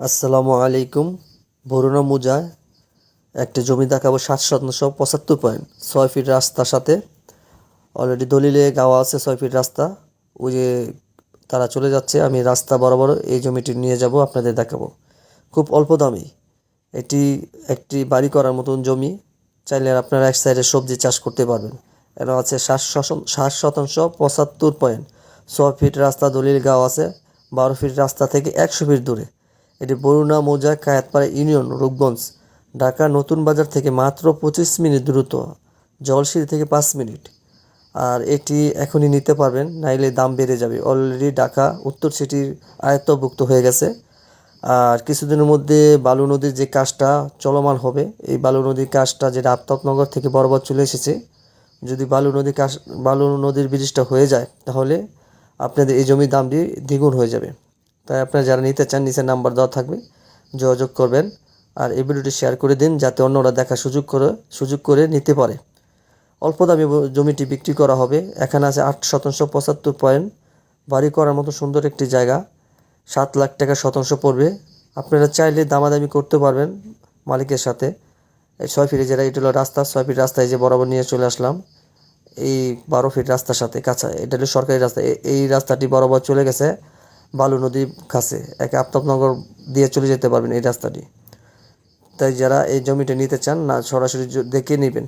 আসসালামু আলাইকুম। বরুণা মুজায় একটা জমি দেখাবো 7/75 6 ফিট রাস্তার সাথে। অলরেডি দলিলে গাওয়া আছে 6 ফিট রাস্তা। ওই যে তারা চলে যাচ্ছে, আমি রাস্তা বরাবর এই জমিটি নিয়ে যাব, আপনাদের দেখাবো। খুব অল্প দামি এটি একটি বাড়ি করার মতন জমি। চাইলে আপনারা এক সাইডে সবজি চাষ করতে পারবেন। এর আছে 7/75 6 ফিট রাস্তা, দলিল গাওয়া আছে। 12 ফিট রাস্তা থেকে 100 ফিট দূরে। এটি বরুণা মৌজা, কায়েতপাড়া ইউনিয়ন, রূপগঞ্জ, ঢাকা নতুন বাজার থেকে মাত্র 25 মিনিট দূরত্ব, জলসিঁড়ি থেকে 5 মিনিট। আর এটি এখনই নিতে পারবেন, নাইলে দাম বেড়ে যাবে। অলরেডি ঢাকা উত্তর সিটির আয়ত্তভুক্ত হয়ে গেছে। আর কিছুদিনের মধ্যে বালু নদীর যে কাজটা চলমান হবে, এই বালু নদীর কাজটা যেটা আফতাবনগর থেকে বরাবর চলে এসেছে, যদি বালু নদীর ব্রিজটা হয়ে যায়, তাহলে আপনাদের এই জমির দামটি দ্বিগুণ হয়ে যাবে। তাই আপনারা যারা নিতে চান, নিচে নাম্বার দেওয়া থাকবে, যোগাযোগ করবেন। আর এই ভিডিওটি শেয়ার করে দিন, যাতে অন্যরা দেখার সুযোগ করে নিতে পারে। অল্প দামে জমিটি বিক্রি করা হবে। এখানে আছে 8/75 বাড়ি করার মতো সুন্দর একটি জায়গা। 7 লাখ টাকা শতাংশ পড়বে। আপনারা চাইলে দামাদামি করতে পারবেন মালিকের সাথে। এই 6 ফিটে যেটা, এটা হলো রাস্তা, 6 ফিট রাস্তায় যে বরাবর নিয়ে চলে আসলাম। এই 12 ফিট রাস্তার সাথে কাছা, এটা হলো সরকারি রাস্তা। এই রাস্তাটি বরাবর চলে গেছে বালু নদীর কাছে, একে আফতাবনগর দিয়ে চলে যেতে পারবেন এই রাস্তাটি। তাই যারা এই জমিটা নিতে চান, না সরাসরি দেখে নেবেন।